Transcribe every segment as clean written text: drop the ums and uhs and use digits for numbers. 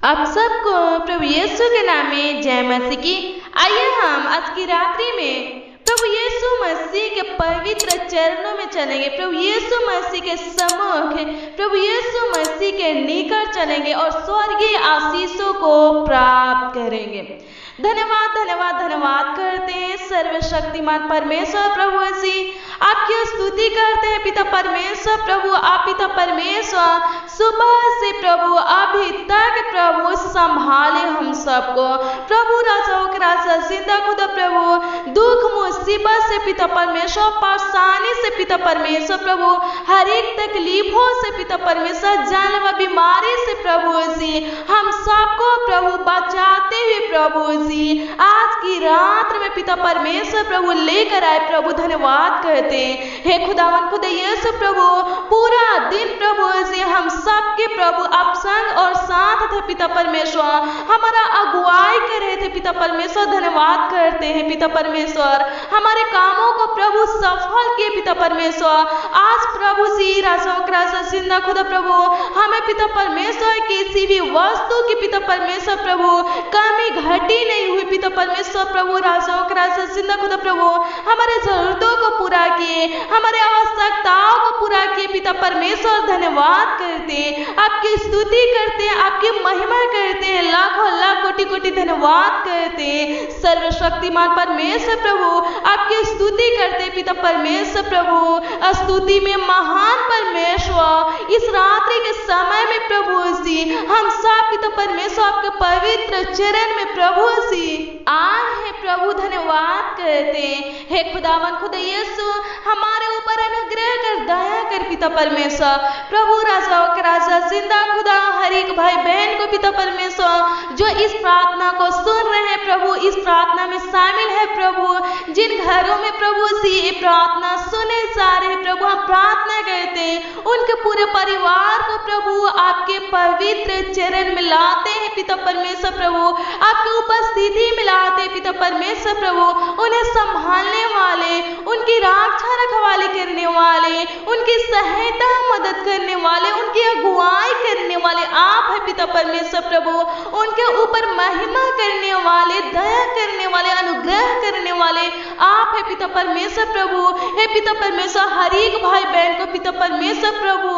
आप सबको प्रभु यीशु के नाम में जय मसीह की। आइए हम आज की रात्रि में प्रभु यीशु मसीह के पवित्र चरणों में चलेंगे, प्रभु यीशु मसीह के सम्मुख, प्रभु यीशु मसीह के निकट चलेंगे और स्वर्गीय आशीषों को प्राप्त करेंगे। धन्यवाद धन्यवाद धन्यवाद करते हैं सर्वशक्तिमान परमेश्वर प्रभु जी, आपकी स्तुति करते हैं पिता परमेश्वर प्रभु। आप पिता परमेश्वर सुबह से प्रभु अभी तक प्रभु संभाले हम सबको, प्रभु राजाओं के राजा जिंदा खुदा प्रभु, दुख मुसीबत से पिता परमेश्वर, परेशानी से पिता परमेश्वर प्रभु, हर एक तकलीफों से पिता परमेश्वर, जानलेवा बीमारी से प्रभु जी हम सबको प्रभु बचाते हुए प्रभु जी आज की रात में पिता परमेश्वर प्रभु लेकर आए प्रभु। धन्यवाद करते हैं हे खुदावन खुदा यीशु प्रभु, पूरा दिन प्रभु जी हम सबके प्रभु आप संग और साथ थे पिता परमेश्वर, हमारा अगुवाई कर रहे थे पिता परमेश्वर। धन्यवाद करते हैं पिता परमेश्वर, हमारे कामों को प्रभु सफल किए पिता परमेश्वर। आज प्रभु जी राजाओं का राजा जिंदा खुदा प्रभु, हमें पिता परमेश्वर किसी भी वस्तु की पिता परमेश्वर प्रभु कमी घटी नहीं हुई पिता परमेश्वर प्रभु। राजाओं का राजा जिंदा खुदा प्रभु, हमारे जरूरतों को पूरा किए, हमारे आवश्यकताओं को पूरा किए पिता परमेश्वर। धन्यवाद करते हैं, आपकी स्तुति करते हैं, आपकी महिमा करते हैं, लाखों लाख कोटि कोटि धन्यवाद करते हैं सर्वशक्तिमान परमेश्वर प्रभु। आपकी स्तुति करते हैं पिता परमेश्वर प्रभु। स्तुति में महान परमेश्वर इस रात्रि के समय में प्रभु जी हम सब पिता परमेश्वर आपके पवित्र चरण में प्रभु जी आए हैं प्रभु। धन्यवाद करते हैं हे खुदावन खुदा यीशु, हमारे ऊपर अनुग्रह कर, दया कर पिता परमेश्वर प्रभु। राजाओं के राजा जिंदा खुदा, हर एक भाई बहन को पिता परमेश्वर जो इस प्रार्थना को सुन रहे हैं प्रभु, इस प्रार्थना में शामिल है प्रभु, जिन घरों में प्रभु जी ये प्रार्थना सुने जा रहे हैं प्रभु, हम प्रार्थना करते हैं उनके पूरे परिवार को प्रभु आपके पवित्र चरण में लाते हैं पिता परमेश्वर प्रभु, आपकी उपस्थिति में लाते हैं पिता परमेश्वर प्रभु। उन्हें संभालने वाले, उनकी रक्षा रखवाली करने वाले, उनकी सहायता मदद करने वाले, उनकी अगुवाई करने वाले आप है पिता परमेश्वर प्रभु। उनके ऊपर महिमा करने वाले, दया करने वाले, अनुग्रह करने वाले आप है पिता परमेश्वर प्रभु। हे पिता परमेश्वर, हर एक भाई बहन को पिता परमेश्वर प्रभु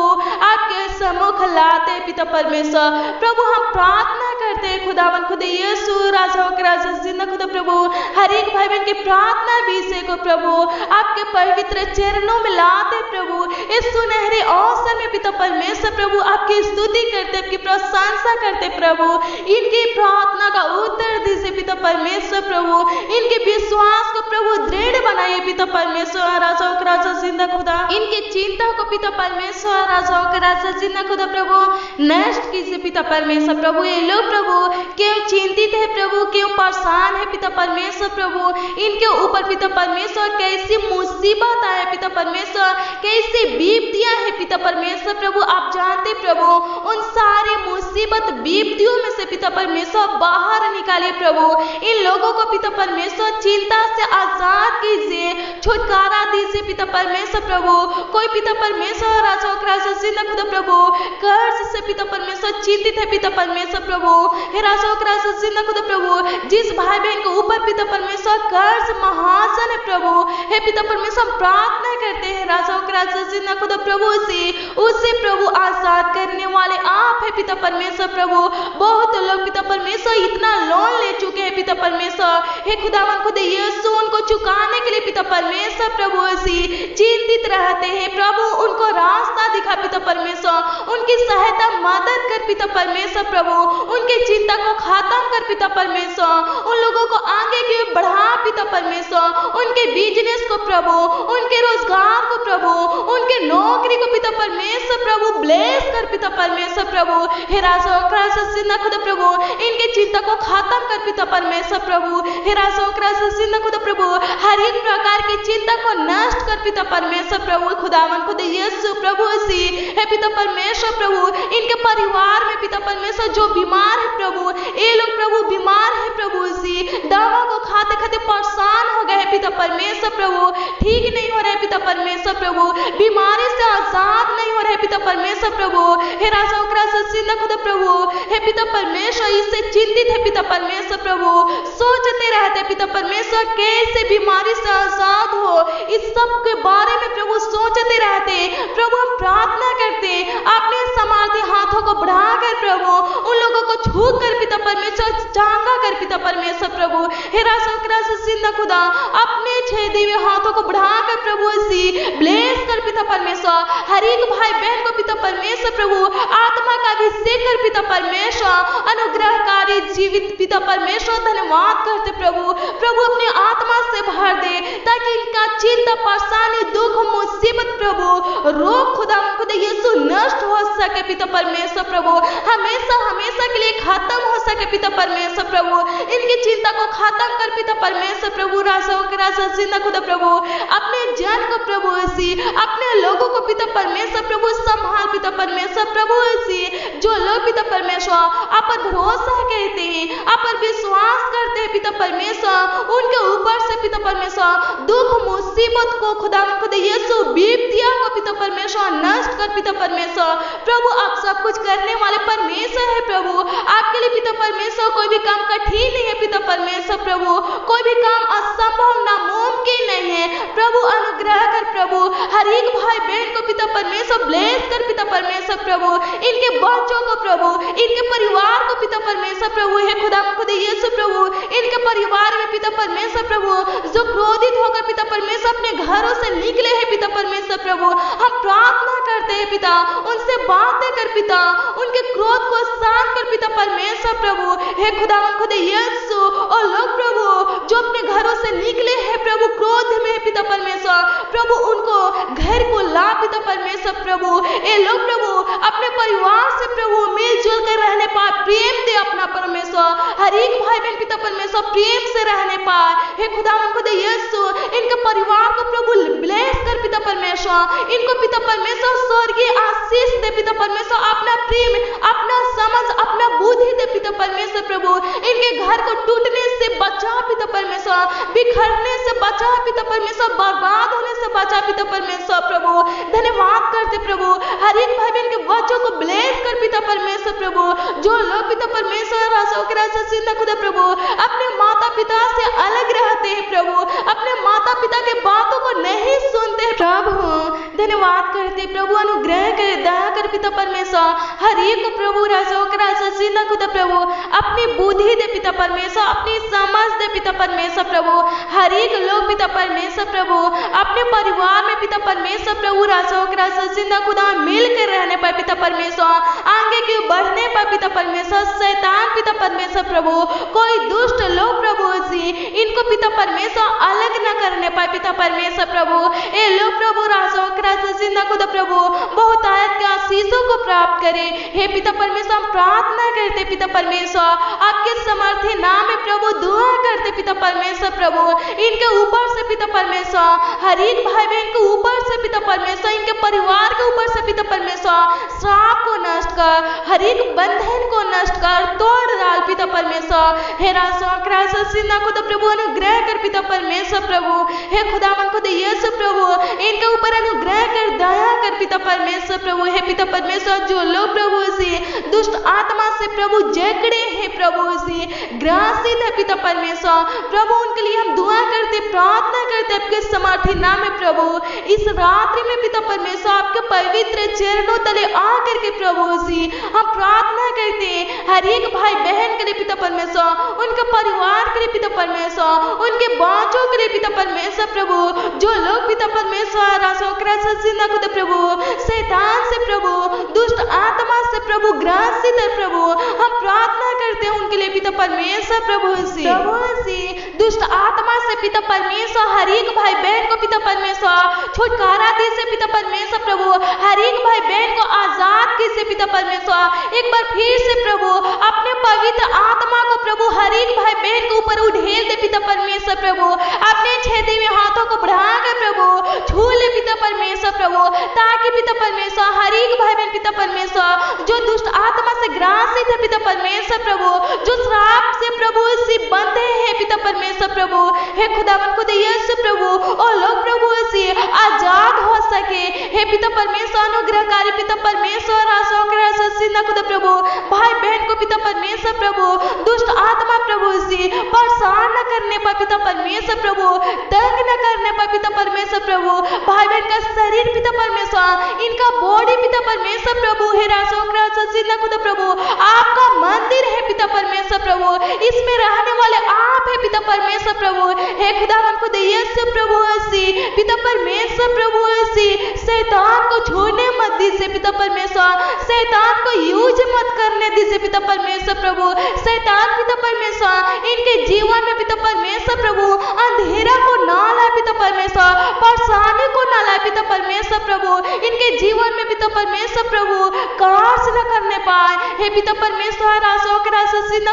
आपके सम्मुख लाते हैं पिता परमेश्वर प्रभु। हम प्रार्थना करते हैं खुदावन खुदा यीशु राजाओं के राजा जिंदा खुदा प्रभु, हर एक भाई बहन की प्रार्थना विषय को प्रभु आपके पवित्र चरणों में लाते प्रभु। इस सुनहरे अवसर में पिता परमेश्वर प्रभु आपकी स्तुति करते, आपकी प्रशंसा करते प्रभु। इनकी प्रार्थना का उत्तर दीजिए पिता परमेश्वर प्रभु, इनके विश्वास को प्रभु दृढ़ बनाइए पिता परमेश्वर राजाओं के राजा जिंदा खुदा। इनकी चिंता को पिता परमेश्वर राजाओं के राजा जिंदा खुदा प्रभु नष्ट कीजिए पिता परमेश्वर प्रभु। ये लोग प्रभु क्यों चिंतित है प्रभु, क्यों परेशान है पिता परमेश्वर प्रभु, इनके ऊपर पिता परमेश्वर कैसी मुसीबत आए पिता परमेश्वर, कैसी विपत्तियां है पिता परमेश्वर प्रभु आप जानते प्रभु। उन सारी मुसीबत विपत्तियों में से पिता परमेश्वर बाहर निकालिए प्रभु। इन लोगों को पिता परमेश्वर चिंता से आजाद कीजिए, छुटकारा दीजिए पिता परमेश्वर प्रभु। कोई पिता परमेश्वर राजाओं के राजा जिंदा खुदा प्रभु कर्ज से पिता परमेश्वर चिंतित है पिता परमेश्वर प्रभु। हे राजाओं के राजा जिंदा खुदा प्रभु, जिस भाई बहन के ऊपर पिता परमेश्वर कर्ज महाजन है प्रभु, हे पिता परमेश्वर प्रार्थना करते हैं राजाओं के राजा जिंदा खुदा प्रभु से, उससे प्रभु आजाद करने वाले आप है पिता परमेश्वर प्रभु। बहुत लोग पिता परमेश्वर इतना लोन ले चुके हैं पिता परमेश्वर, हे खुदावन खुदा यीशु उनको चुकाने के लिए पिता परमेश्वर प्रभु से चिंतित रहते हैं प्रभु। उनको रास्ता दिखा पिता परमेश्वर, उनकी सहायता मदद कर पिता परमेश्वर प्रभु, उनकी चिंता को खत्म कर पिता परमेश्वर, उन लोगों को आगे की ओर बढ़ा पिता परमेश्वर, उनके बिजनेस को प्रभु, उनके रोजगार को प्रभु, उनके नौकरी को पिता परमेश्वर प्रभु ब्लेस कर पिता परमेश्वर प्रभु। हे राजा जिंदा खुदा प्रभु, इनके चिंता को खत्म कर पिता परमेश्वर प्रभु। हे खुदा प्रभु, हर एक प्रकार की चिंता को नष्ट कर पिता परमेश्वर प्रभु। खुदावन खुद यीशु प्रभु सी हे पिता परमेश्वर प्रभु, इनके परिवार में पिता परमेश्वर जो बीमार है प्रभु, ये लोग प्रभु बीमार है प्रभु सी, दवा को खाते खाते परेशान हो गए पिता परमेश्वर प्रभु, ठीक नहीं हो रहे पिता परमेश्वर प्रभु, बीमारी से आजाद नहीं हो रहे पिता परमेश्वर प्रभु। हे खुदा प्रभु, हे पिता परमेश्वर इससे चिंतित है पिता परमेश्वर प्रभु, सोचते रहते पिता परमेश्वर कैसे बीमारी से आजाद हो, इस सब के बारे में प्रभु सोचते रहते। प्रभु हम प्रार्थना करते, अपने सामर्थ्य हाथों को बढ़ाकर प्रभु उन लोगों को छू कर पिता परमेश्वर चांगा कर पिता परमेश्वर प्रभु। हे खुदा, अपने छेदे हुए हाथों को बढ़ाकर प्रभु सी ब्लेस कर पिता परमेश्वर, हर एक भाई बहन को पिता परमेश्वर प्रभु आत्मा का अभिषेक कर पिता परमेश्वर, अनुग्रहकारी जीवित पिता परमेश्वर धन्यवाद करते प्रभु। प्रभु अपनी आत्मा से भर दे ताकि इनका चिंता परेशानी दुख मुसीबत प्रभु रोग खुदा यीशु नष्ट हो सके पिता परमेश्वर प्रभु, हमेशा हमेशा के लिए खत्म हो सके पिता परमेश्वर प्रभु। इनकी चिंता को खत्म कर पिता परमेश्वर प्रभु। खुदा प्रभु, अपने जन को प्रभु सी, अपने लोगों को पिता परमेश्वर प्रभु संभाल पिता परमेश्वर प्रभु सी, जो लोग पिता परमेश्वर आप पर भरोसा करते हैं, आप पर विश्वास करते हैं पिता परमेश्वर, उनके ऊपर से पिता परमेश्वर दुख मुसीबत को खुदा यीशु विपत्तियों को पिता परमेश्वर नष्ट कर पिता परमेश्वर प्रभु। आप सब कुछ करने वाले परमेश्वर है प्रभु, आपके लिए पिता परमेश्वर कोई भी काम कठिन नहीं है पिता परमेश्वर प्रभु, कोई भी काम असंभव नामुमकिन नहीं है प्रभु। अनुग्रह कर प्रभु, हर एक भाई बहन को पिता परमेश्वर ब्लेस कर पिता परमेश्वर प्रभु, इनके बच्चों को प्रभु, इनके परिवार को पिता परमेश्वर प्रभु। हे खुदा यीशु प्रभु, इनके परिवार में पिता परमेश्वर प्रभु जो क्रोधित होकर पिता परमेश्वर अपने घरों से निकले हैं पिता परमेश्वर प्रभु, हम प्रार्थना करते हैं पिता, उनसे बातें कर पिता, उनके क्रोध को शांत कर पिता परमेश्वर प्रभु। हे खुदा यीशु, और लोग प्रभु जो अपने घरों से निकले हैं प्रभु क्रोध में पिता परमेश्वर प्रभु, उनको घर को ला पिता परमेश्वर प्रभु। ये लोग प्रभु अपने परिवार से प्रभु मिलजुल कर रहने पाए, प्रेम दे अपना परमेश्वर, हर एक भाई बहन पिता परमेश्वर प्रेम से रहने पाए। हे खुदा यीशु, इनके परिवार को प्रभु ब्लेस कर पिता परमेश्वर, इनको पिता परमेश्वर स्वर्गीय आशीष दे पिता परमेश्वर, अपना प्रेम, अपना समझ, अपना बुद्धि दे पिता परमेश्वर प्रभु। इनके घर को टूटने से बचा पिता परमेश्वर, बिखरने से बचा पिता परमेश्वर, बर्बाद होने से बचा पिता परमेश्वर प्रभु। धन्यवाद करते प्रभु, हर एक भाई बहन के बच्चों को ब्लेस कर पिता परमेश्वर प्रभु, जो लोग पिता परमेश्वर खुदा प्रभु अपने माता पिता से अलग रहते हैं प्रभु, अपने माता पिता के बातों को नहीं सुनते प्रभु। धन्यवाद करते प्रभु, अनुग्रह कर दया कर पिता परमेश्वर, हर एक को प्रभु खुदा प्रभु अपनी बुद्धि दे पिता परमेश्वर, अपनी समझ दे पिता परमेश्वर प्रभु। हर एक लोग पिता परमेश्वर प्रभु अपने परिवार में पिता परमेश्वर प्रभु खुदा मिलकर रहने पर पिता परमेश्वर, आगे क्यों बढ़ने पर पिता परमेश्वर, शैतान पिता परमेश्वर प्रभु, कोई दुष्ट लोग प्रभु जी इनको पिता परमेश्वर अलग न करने पाए पिता परमेश्वर प्रभु। ये लोग प्रभु खुदा प्रभु बहुत आयत के आशीषों को प्राप्त करे। हे पिता परमेश्वर, हम प्रार्थना करते पिता परमेश्वर, आपके समर्थी नाम में प्रभु दुआ करते पिता परमेश्वर प्रभु, इनके ऊपर से पिता परमेश्वर, हर एक भाई बहन के ऊपर से पिता परमेश्वर, इनके परिवार के ऊपर से पिता परमेश्वर श्राप को नष्ट कर, हर एक बंधन को नष्ट कर, तोड़ डाल पिता परमेश्वर। हे खुदा प्रभु अनुग्रह कर पिता परमेश्वर प्रभु। हे खुदा यीशु प्रभु इनके ऊपर अनुग्रह कर, दया कर पिता परमेश्वर प्रभु। हे पिता परमेश्वर, जो लोग प्रभु से दुष्ट आत्मा से प्रभु जकड़े हैं प्रभु से ग्रसित है पिता परमेश्वर प्रभु, उनके लिए हम दुआ करते, प्रार्थना करते आपके समर्थी नाम में प्रभु। इस रात्रि में पिता परमेश्वर आपके पवित्र चरणों तले आकर के प्रभु से हम प्रार्थना करते हैं, हर एक भाई बहन के लिए पिता परमेश्वर, उनके परिवार के लिए पिता परमेश्वर, उनके बच्चों के लिए पिता परमेश्वर प्रभु, जो लोग पिता परमेश्वर खुदा प्रभु शैतान से प्रभु, दुष्ट आत्मा से प्रभु ग्रसित है प्रभु, हम प्रार्थना करते हैं उनके लिए पिता परमेश्वर प्रभु से दुष्ट आत्मा से पिता परमेश्वर, हर एक भाई बहन को पिता परमेश्वर छुटकारा दे से पिता परमेश्वर प्रभु, हर एक भाई बहन को आजाद की से पिता परमेश्वर। एक बार फिर से प्रभु अपने पवित्र आत्मा प्रभु, अपने छेदी हुए हाथों को बढ़ाकर प्रभु छू ले पिता परमेश्वर प्रभु, ताकि पिता परमेश्वर हर एक भाई बहन पिता परमेश्वर जो दुष्ट आत्मा से ग्रासित है पिता परमेश्वर प्रभु, जो श्राप से प्रभु से बंधे हैं पिता परमेश्वर प्रभु, हे खुदावन खुद यीशु प्रभु, और लोग प्रभु से आजाद हो सके। हे पिता परमेश्वर अनुग्रहकारी पिता परमेश्वर खुद प्रभु, भाई बहन को पिता परमेश्वर प्रभु दुष्ट आत्मा प्रभु से परेशान न करने पर पिता परमेश्वर प्रभु, तंग न करने पर पिता परमेश्वर प्रभु, भाई बहन का शरीर पिता परमेश्वर, इनका बॉडी पिता परमेश्वर प्रभु, हे खुद प्रभु आपका मंदिर है पिता परमेश्वर प्रभु, इसमें रहने वाले आप है पिता परमेश्वर प्रभु, हे खुदावन खुद यीशु प्रभु पिता परमेश्वर प्रभु शैतान को छोड़ने मत दीजिए पिता परमेश्वर, शैतान को यूज मत करने दीजिए पिता परमेश्वर प्रभु, शैतान पिता परमेश्वर इनके जीवन में पिता परमेश्वर प्रभु अंधेरा को ना लाए पिता परमेश्वर, परेशानी को ना लाए पिता परमेश्वर प्रभु, इनके जीवन में पिता परमेश्वर प्रभु कार्य न करने पाए। हे पिता परमेश्वर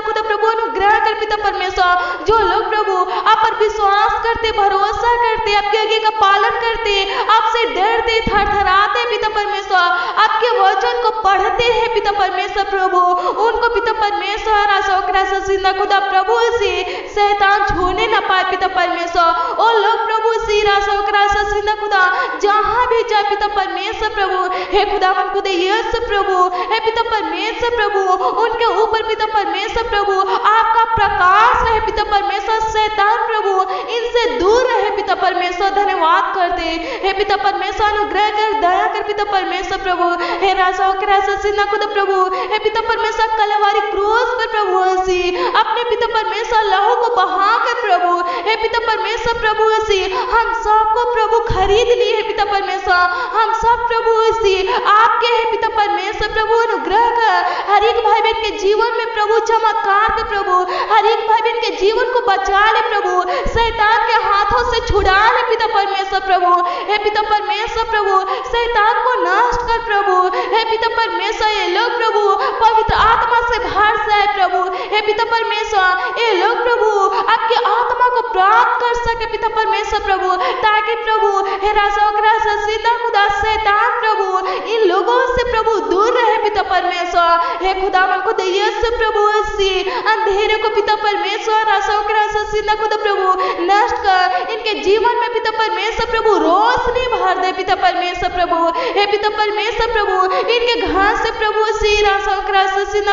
खुद प्रभु अनुग्रह कर पिता परमेश्वर, जो लोग प्रभु आप पर विश्वास करते, भरोसा करते, आपके आगे का पालन करते, आपसे डरते, थरथराते पिता परमेश्वर, आपके वचन को पढ़ते हैं पिता परमेश्वर प्रभु, उनको पिता परमेश्वर खुदा प्रभु से शैतान छूने न पाए पिता परमेश्वर, और लोग प्रभु से खुदा जहां भी जाए पिता परमेश्वर प्रभु, हे खुदावन खुद यीशु प्रभु, हे पिता परमेश्वर प्रभु उनके ऊपर पिता परमेश्वर प्रभु आपका प्रकाश रहे पिता परमेश्वर, शैतान प्रभु इनसे दूर रहे पिता परमेश्वर। धन्यवाद करते हे पिता परमेश्वर, अनुग्रह कर, दया कर पिता परमेश्वर प्रभु, हे खुद प्रभु, हे पिता परमेश्वर कलवारी क्रूस पर प्रभु अपने पिता परमेश्वर लहू को बहाकर प्रभु, हे पिता परमेश्वर प्रभु हम सबको प्रभु खरीद लिए है पिता परमेश्वर, हम सब प्रभु आपके है पिता परमेश्वर प्रभु, अनुग्रह कर हर एक भाई बहन के जीवन में प्रभु चमत्कार कर प्रभु, हर एक भाई बहन के जीवन को बचा ले प्रभु, शैतान के हाथों से छुड़ा ले पिता परमेश्वर प्रभु, हे पिता परमेश्वर प्रभु शैतान को नष्ट कर प्रभु, हे पिता परमेश्वर ये लोग प्रभु पवित्र आत्मा से भर जाए प्रभु, हे पिता परमेश्वर ये लोग प्रभु आपकी आत्मा को प्राप्त कर सके पिता परमेश्वर प्रभु, ताकि प्रभु हे खुदा शैतान प्रभु इन लोगों से प्रभु दूर रहे पिता परमेश्वर, हे खुदावन खुद यीशु प्रभु अंधेरे को पिता परमेश्वर खुद प्रभु नष्ट कर, इनके जीवन में पिता परमेश्वर प्रभु रोशनी भर दे पिता परमेश्वर प्रभु, हे पिता परमेश्वर प्रभु इनके घर से प्रभु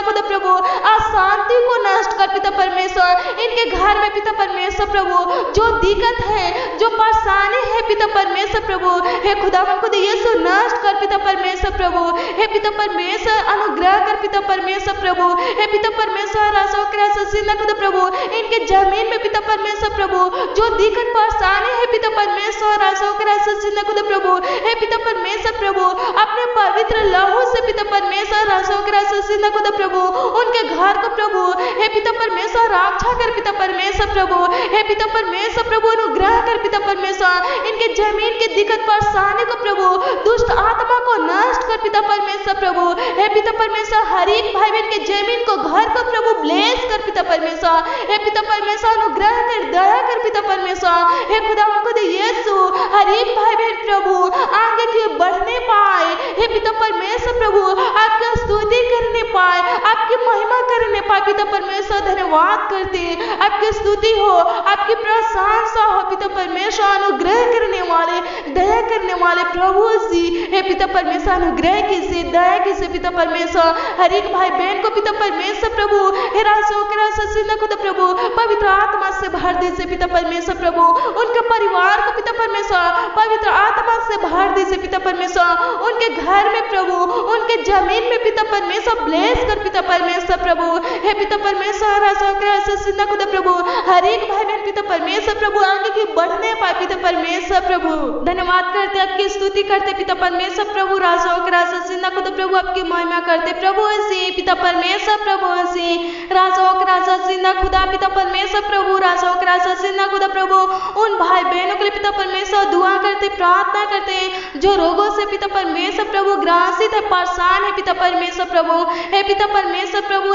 खुद प्रभु अशांति को नष्ट कर पिता परमेश्वर, इनके घर में पिता परमेश्वर प्रभु जो दिक्कत है, जो परेशानी है पिता परमेश्वर प्रभु, हे खुदावन खुद यीशु नष्ट कर पिता परमेश्वर प्रभु, हे पिता परमेश्वर अनुग्रह कर पिता परमेश्वर प्रभु, हे पिता परमेश्वर खुद प्रभु इनके जमीन में पिता परमेश्वर प्रभु जो दिक्कत परेशानी है पिता परमेश्वर खुद प्रभु, हे पिता परमेश्वर प्रभु अपने पवित्र लहू से पिता परमेश्वर खुद प्रभु उनके घर को प्रभु, हे पिता परमेश्वर रक्षा कर पिता परमेश्वर प्रभु, हे पिता परमेश्वर प्रभु अनुग्रह कर पिता परमेश्वर, इनके जमीन की दिक्कत परेशानी को प्रभु दुष्ट आत्मा को नष्ट कर पिता परमेश्वर प्रभु, हे पिता परमेश्वर हर एक भाई बहन के जमीन को, घर को प्रभु ब्लेस कर पिता परमेश्वर, हे पिता परमेश्वर अनुग्रह कर, दया कर पिता परमेश्वर, हे खुदा खुद यीशु हर एक भाई बहन प्रभु आगे की बढ़ने पाए, हे पिता परमेश्वर प्रभु आपकी स्तुति करने पाए, आपकी महिमा करने पाए पिता परमेश्वर। धन्यवाद करते आपकी स्तुति हो, आपकी प्रशंसा हो पिता परमेश्वर, अनुग्रह करने वाले, दया करने वाले प्रभु हे पिता परमेश्वर अनुग्रह कीजिए, दया कीजिए पिता परमेश्वर, हर एक भाई बहन को पिता परमेश्वर प्रभु खुद प्रभु पवित्र आत्मा से भर दीजिए पिता परमेश्वर प्रभु, उनके परिवार को पिता परमेश्वर पवित्र आत्मा से भर दीजिए पिता परमेश्वर, उनके घर में प्रभु, उनके जमीन में पिता परमेश्वर ब्लेस कर पिता परमेश्वर प्रभु, हे पिता परमेश्वर खुद प्रभु हर एक भाई बहन पिता परमेश्वर प्रभु आगे की बढ़ने पाए पिता परमेश्वर प्रभु। धन्यवाद करते, आपकी स्तुति करते पिता परमेश्वर प्रभु, खुद प्रभु आपकी महिमा करते प्रभु पिता परमेश्वर प्रभु खुदा पिता परमेश्वर प्रभु खुदा प्रभु उन भाई बहनों के लिए पिता परमेश्वर दुआ करते, प्रार्थना करते जो रोगों से पिता परमेश्वर प्रभु ग्रासित है, परेशान है पिता परमेश्वर प्रभु, हे पिता परमेश्वर प्रभु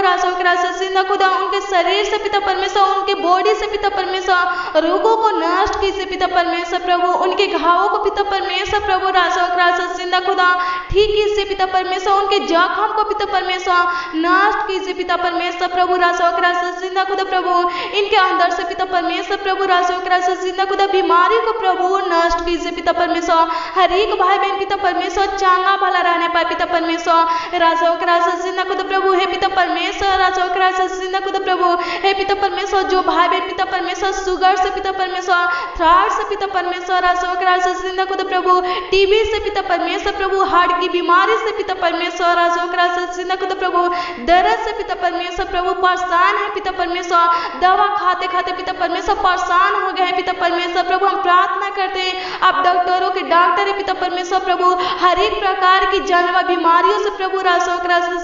जिंदा खुदा उनके शरीर से पिता परमेश्वर, उनके बॉडी से पिता परमेश्वर रोगों को नष्ट कीजिए पिता परमेश्वर प्रभु, उनके घावों को पिता परमेश्वर प्रभु राजा जिंदा खुदा ठीक कीजिए पिता परमेश्वर, उनके जख्म को पिता परमेश्वर नष्ट कीजिए पिता परमेश्वर प्रभु राजा जिंदा खुदा प्रभु, इनके अंदर से पिता परमेश्वर प्रभु राजा जिंदा खुदा बीमारी को प्रभु नष्ट कीजिए पिता परमेश्वर, हर एक भाई बहन पिता परमेश्वर चांगा भला रहने पाए पिता परमेश्वर राजा जिंदा खुदा प्रभु, हे पिता परमेश्वर राजा जिंदा खुदा प्रभु, हे पिता परमेश्वर जो भाई बहन पिता परमेश्वर शुगर से पिता परमेश्वर, थ्राइड से पिता परमेश्वर राजा जिंदा खुदा प्रभु, टीबी से पिता परमेश्वर प्रभु, हार्ट की बीमारी से पिता परमेश्वर राजा जिंदा खुदा प्रभु, दर्द से पिता परमेश्वर प्रभु परेशान है पिता परमेश्वर, दवा खाते खाते पिता परमेश्वर परेशान हो गए हैं पिता परमेश्वर प्रभु, हम प्रार्थना करते हैं आप डॉक्टरों के डॉक्टर है पिता परमेश्वर प्रभु, हर एक प्रकार की जानलेवा बीमारियों से प्रभु राजा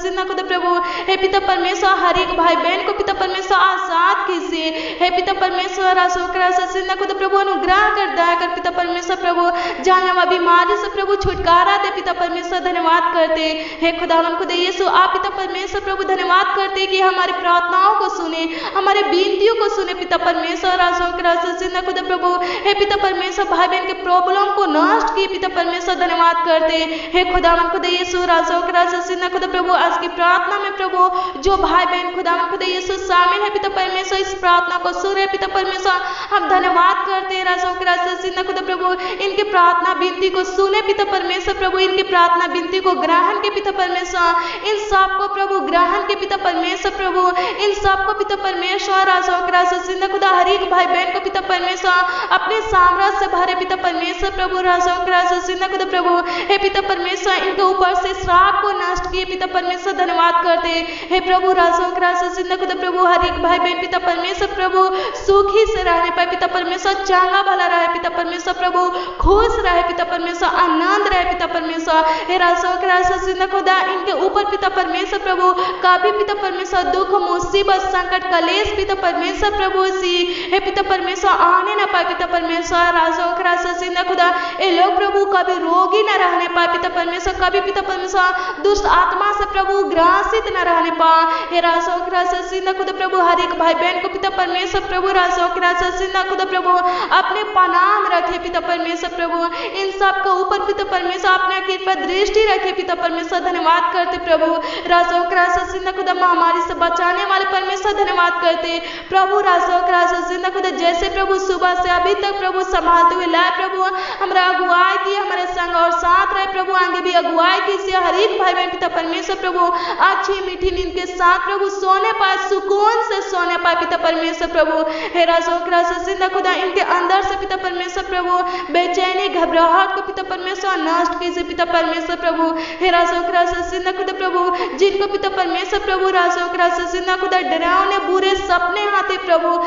जिंदा खुदा प्रभु, हे पिता परमेश्वर हर एक भाई बहन को पिता परमेश्वर आजाद कीजिए, हे पिता परमेश्वर राजा जिंदा खुदा प्रभु, अनुग्रह कर दया कर पिता परमेश्वर प्रभु, जानलेवा बीमारी से प्रभु छुटकारा दे पिता परमेश्वर, धन्यवाद करते हे खुदावन खुदा यीशु, आप पिता परमेश्वर प्रभु धन्यवाद करते कि हमारी प्रार्थनाओं को सुने, हमारे विनतियों को सुने पिता परमेश्वर राजा जिंदा खुदा प्रभु, हे पिता परमेश्वर भाई बहन के प्रॉब्लम को नष्ट किए पिता परमेश्वर, धन्यवाद करते हे खुदावन खुदा यीशु राजा जिंदा खुदा प्रभु, आज की प्रार्थना में प्रभु जो भाई बहन खुदावन खुदा यीशु शामिल है पिता परमेश्वर, इस प्रार्थना को सुने पिता परमेश्वर, हम धन्यवाद करते हैं राजा जिंदा खुदा प्रभु, इनके प्रार्थना विनती को सुने पिता परमेश्वर प्रभु, इनकी प्रार्थना विनती को ग्रहण के पिता परमेश्वर, इन सबको प्रभु ग्रहण के पिता परमेश्वर प्रभु, इन सबको पिता परमेश्वर राजा जिंदा खुदा, हर एक भाई बहन को पिता परमेश्वर अपने साम्राज्य से भरे पिता परमेश्वर प्रभु राजा जिंदा खुदा प्रभु, हे पिता परमेश्वर इनके ऊपर से श्राप को नष्ट किए पिता परमेश्वर, धन्यवाद करते हे प्रभु राजा जिंदा खुदा प्रभु, हर एक भाई बहन पिता परमेश्वर प्रभु सुखी से रहने पाए पिता परमेश्वर, चांगा भला रहे पिता परमेश्वर प्रभु, खुश रहे पिता परमेश्वर, आनंद रहे पिता परमेश्वर, हे राजा जिंदा खुदा इनके ऊपर पिता परमेश्वर प्रभु कभी पिता परमेश्वर दुख मुसीबत संकट कलेश पिता परमेश्वर प्रभु सी हे पिता परमेश्वर आने ना पाए पिता परमेश्वर, राजा जिंदा खुदा ये लोग प्रभु कभी रोगी न रहने पाए पिता परमेश्वर, कभी पिता परमेश्वर दुष्ट आत्मा से प्रभु ग्रासित न रहने पाए, हे राजा जिंदा खुदा प्रभु, हर एक भाई बहन को पिता परमेश्वर प्रभु राजा जिंदा खुदा प्रभु अपने पनाह में रखे पिता परमेश्वर प्रभु, इन सब के ऊपर पिता परमेश्वर अपने कृपा दृष्टि रखे पिता परमेश्वर, धन्यवाद करते प्रभु राजा जिंदा खुदा, महामारी से बचाने वाले परमेश्वर धन्यवाद करते प्रभु राजा जिंदा खुदा, जैसे प्रभु सुबह से अभी तक प्रभु संभालते हुए लाए प्रभु, हमारा अगुवाई किए हमारे संग और साथ रहे प्रभु, आगे भी अगुवाई कीजिए, हर एक भाई बहन पिता परमेश्वर प्रभु अच्छी मीठी नींद के साथ प्रभु सोने पाए, सुकून से सोने पाए पिता परमेश्वर प्रभु, हे राजा जिंदा खुदा इनके अंदर से पिता परमेश्वर प्रभु बेचैनी घबराहट को पिता परमेश्वर नष्ट कीजिए पिता परमेश्वर प्रभु, हे राजा जिंदा खुदा प्रभु, जिनको पिता परमेश्वर प्रभु राजा जिंदा खुदा डरावने बुरे सपने आते प्रभु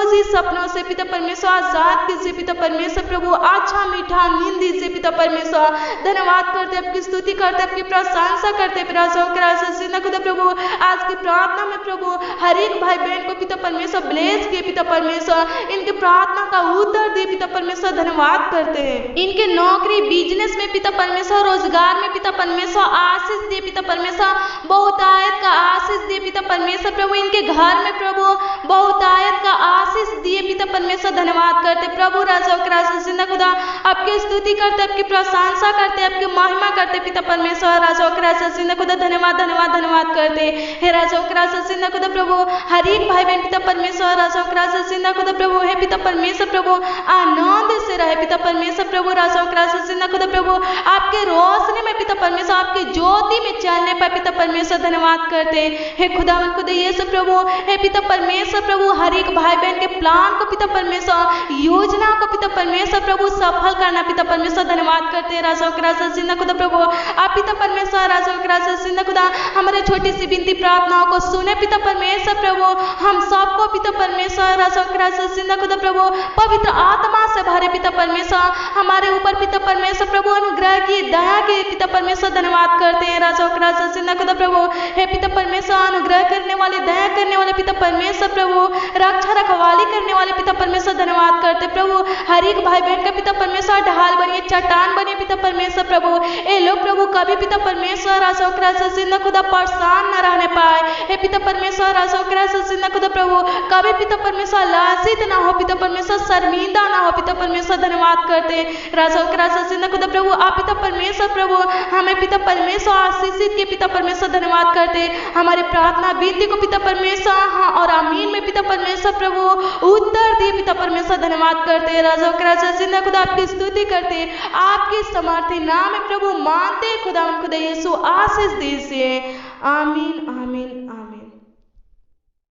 जी सपनों से पिता परमेश्वर आजाद कीजिए पिता परमेश्वर प्रभु, अच्छा मीठा नींद दीजिए पिता परमेश्वर, धन्यवाद करते आपकी स्तुति करते आपकी प्रशंसा करते राजा जिंदा खुदा प्रभु, आज की प्रार्थना में प्रभु हर एक भाई बहन को पिता परमेश्वर ब्लेस किए पिता परमेश्वर, इनके प्रार्थना का उत्तर दे पिता परमेश्वर, धन्यवाद करते हैं इनके नौकरी बिजनेस में पिता परमेश्वर, रोजगार में पिता परमेश्वर आशीष दे पिता परमेश्वर, बहुतायत का आशीष दे पिता परमेश्वर प्रभु, इनके घर में प्रभु बहुतायत का आशीष दिए पिता परमेश्वर, धन्यवाद करते प्रभु राजा जिंदा खुदा, आपकी स्तुति करते आपकी प्रशंसा करते आपकी महिमा करते पिता परमेश्वर, राजा जिंदा खुदा धन्यवाद करते हे राजा जिंदा खुदा प्रभु, हर एक भाई बहन पिता परमेश्वर राजा जिंदा खुदा प्रभु, हे पिता परमेश्वर प्रभु आनंद से रहे पिता परमेश्वर प्रभु, राजा जिंदा खुदा प्रभु आपके रोशनी में पिता परमेश्वर आपकी ज्योति में चलने पर पिता परमेश्वर, धन्यवाद करते हे खुदावन खुदा यीशु प्रभु, हे पिता परमेश्वर प्रभु हर एक भाई बहन के प्लान को पिता परमेश्वर योजना को पिता परमेश्वर प्रभु सफल करना पिता परमेश्वर, धन्यवाद करते राजा जिंदा खुदा प्रभु, आप पिता परमेश्वर राजा जिंदा खुदा हमारे छोटी सी विनती प्रार्थनाओं को सुने पिता परमेश्वर प्रभु, हम सबको पिता परमेश्वर राजा जिंदा खुदा प्रभु पवित्र आत्मा से भरे पिता परमेश्वर, हमारे ऊपर पिता परमेश्वर प्रभु अनुग्रह की दया के पिता परमेश्वर, धन्यवाद करते हैं राजा जिंदा खुदा प्रभु, हे पिता परमेश्वर अनुग्रह करने वाले दया करने वाले पिता परमेश्वर प्रभु, रक्षा रखवाली करने वाले पिता परमेश्वर धन्यवाद करते प्रभु। हर एक भाई बहन का पिता परमेश्वर ढाल बनिए, चट्टान बनिए पिता परमेश्वर प्रभु। ये लोग प्रभु कभी पिता परमेश्वर सिंह खुदा परेशान न रहने पाए। हे पिता परमेश्वर सिंह खुदा प्रभु कभी पिता परमेश्वर लांछित ना हो, पिता परमेश्वर शर्मिंदा ना हो पिता परमेश्वर धन्यवाद करते सिंह खुदा प्रभु। आप पिता परमेश्वर प्रभु हमें पिता परमेश्वर आशीषित के पिता परमेश्वर धन्यवाद करते। हमारी प्रार्थना विनती को पिता परमेश्वर हाँ और आमीन में पिता परमेश्वर प्रभु उत्तर दिए पिता परमेश्वर धन्यवाद करते। सिंह खुदा आपकी स्तुति करते, आपके समर्थी नाम में प्रभु मानते खुदा यीशु आशीष दीजिए। आमीन आमीन।